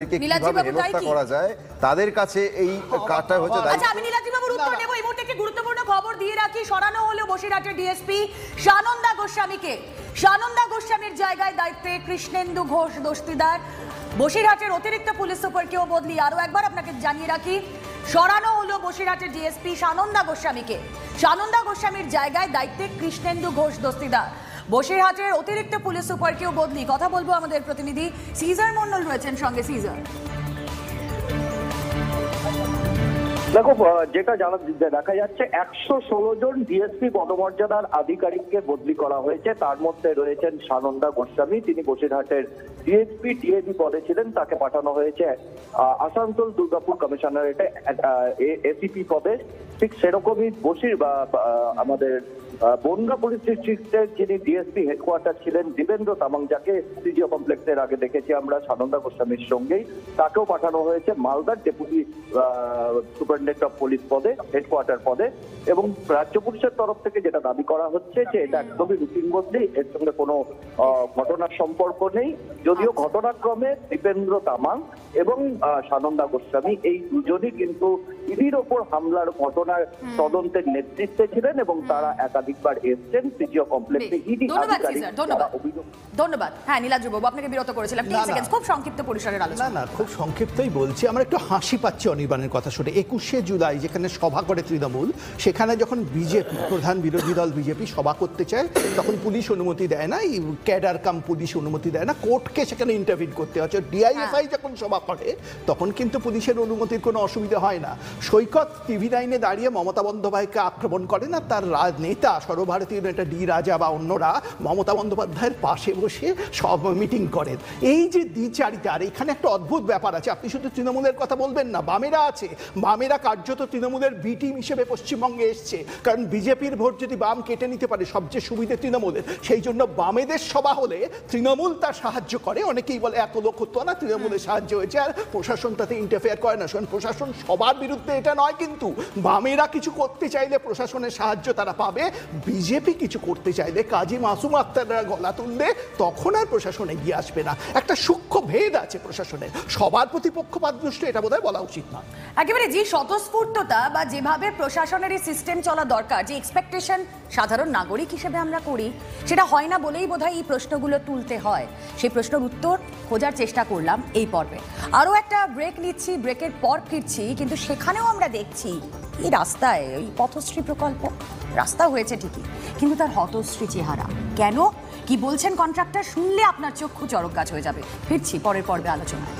কিভাবে হেনস্থা করা যায় তাদের কাছে এই কাজটা হচ্ছে দায়িত্ব। আচ্ছা, আমি নীলাদ্রি বাবুর উত্তর নেব। এই মুহূর্তে একটি গুরুত্বপূর্ণ খবর দিয়ে রাখি। সরানো হলো বসিরহাটের ডিএসপি সানন্দা গোস্বামীকে। সানন্দা গোস্বামীর জায়গায় দায়িত্বে কৃষ্ণেন্দু ঘোষ দস্তিদার। বসিরহাটের অতিরিক্ত পুলিশ সুপারকেও বদলি। আরো একবার আপনাকে জানিয়ে রাখি, সরানো হলো বসিরহাটের ডিএসপি সানন্দা গোস্বামীকে। সানন্দা গোস্বামীর জায়গায় দায়িত্বে কৃষ্ণেন্দু ঘোষ দস্তিদার। বসিরহাটের অতিরিক্ত পুলিশ সুপারকেও বদলি। কথা বলবো আমাদের প্রতিনিধি সিজার মন্ডল রয়েছেন সঙ্গে। সিজার, দেখো, যেটা দেখা যাচ্ছে 116 জন ডিএসপি পদমর্যাদার আধিকারিককে বদলি করা হয়েছে। তার মধ্যে রয়েছেন সানন্দা গোস্বামী, তিনি বসিরহাটের ডিএসপি টিএবি পদে ছিলেন। তাকে পাঠানো হয়েছে আসানসোল দুর্গাপুর কমিশনারেটে এসিপি পদে। ঠিক সেরকমই আমাদের বনগা পুলিশ ডিস্ট্রিক্টের যিনি ডিএসপি হেডকোয়ার্টার ছিলেন দীপেন্দ্র তামাং, যাকে সিজিও কমপ্লেক্সের আগে দেখেছি আমরা সানন্দা গোস্বামীর সঙ্গেই, তাকেও পাঠানো হয়েছে মালদার ডেপুটি সুপারিনটেন্ডেন্ট অফ পুলিশ পদে, হেডকোয়ার্টার পদে। এবং রাজ্য পুলিশের তরফ থেকে যেটা দাবি করা হচ্ছে যে এটা একদমই রুটিন বদলি, এর সঙ্গে কোনো ঘটনার সম্পর্ক নেই। যদিও ঘটনাক্রমে দীপেন্দ্র তামাং এবং সানন্দা গোস্বামী এই দুজনই কিন্তু ইডির ওপর হামলার ঘটনার তদন্তের নেতৃত্বে ছিলেন এবং তারা একাধিকবার এসেছেন সিজিও কমপ্লেক্সে। ইডি আধিকারিক ধন্যবাদ। হ্যাঁ, নীলাদ্রি বাবু, আপনাকে বিরত করেছিলাম। 3 সেকেন্ড, খুব সংক্ষিপ্ত পরিসরের আলোচনা। না, খুব সংক্ষিপ্তই বলছি। আমরা একটু হাসি পাচ্ছি অনির্বাণের কথা শুনে। 21শে জুলাই যেখানে সভা করে তৃণমূল, সেখানে যখন বিজেপি প্রধান বিরোধী দল বিজেপি সভা করতে চায় তখন পুলিশ অনুমতি দেয় না, ক্যাডার কাম পুলিশ অনুমতি দেয় না, কোর্টকে সেখানে ইন্টারভিউ করতে হচ্ছে। ডিআইএফআই যখন সভা করে তখন কিন্তু পুলিশের অনুমতির কোনো অসুবিধা হয় না। সৈকত টিভি9-এ দাঁড়িয়ে মমতা বন্দ্যোপাধ্যায়কে আক্রমণ করে না, তার নেতা সর্বভারতীয় নেতা ডি রাজা বা অন্যরা মমতা বন্দ্যোপাধ্যায়ের পাশে বসে সব মিটিং করেন। এই যে দ্বিচারিতার, এখানে একটা অদ্ভুত ব্যাপার আছে। আপনি শুধু তৃণমূলের কথা বলবেন না, বামেরা আছে। বামেরা কার্যত তৃণমূলের বি টিম হিসেবে পশ্চিমবঙ্গে এসছে, কারণ বিজেপির ভোট যদি বাম কেটে নিতে পারে সবচেয়ে সুবিধে তৃণমূলের। সেই জন্য বামেদের সভা হলে তৃণমূল তার সাহায্য করে। অনেকেই বলে এত লোক হতো না, তৃণমূলের সাহায্য হয়েছে আর প্রশাসন তাতে ইন্টারফেয়ার করে না। প্রশাসন সবার বিরুদ্ধে এটা নয়, কিন্তু বামেরা কিছু করতে চাইলে প্রশাসনের সাহায্য তারা পাবে। বিজেপি কিছু করতে চাইলে কাজী মাসুম আক্তাররা গলা তুললে তখন আর প্রশাসন এগিয়ে আসবে না। একটা সূক্ষ্ম ভেদ আছে প্রশাসনের, সবার প্রতি পক্ষপাত দুষ্ট, এটা বোধহয় বলা উচিত না। একেবারে যে স্বতঃস্ফূর্ততা বা যেভাবে প্রশাসনের এই সিস্টেম চলা দরকার, যে এক্সপেকটেশন সাধারণ নাগরিক হিসেবে আমরা করি, সেটা হয় না বলেই বোধহয় এই প্রশ্নগুলো তুলতে হয়। সেই প্রশ্নের উত্তর খোঁজার চেষ্টা করলাম এই পর্বে। আরও একটা ব্রেক নিচ্ছি, ব্রেকের পর ফিরছি। কিন্তু সেখানেও আমরা দেখছি এই রাস্তায় ওই পথশ্রী প্রকল্প, রাস্তা হয়েছে ঠিকই, কিন্তু তার হতশ্রী চেহারা। কেন, কি বলছেন কন্ট্রাক্টর, শুনলে আপনার চক্ষু চড়ক গাছ হয়ে যাবে। ফিরছি পরের পর্বে আলোচনায়।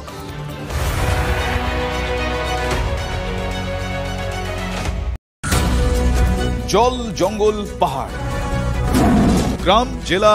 জল, জঙ্গল, পাহাড়, গ্রাম, জেলা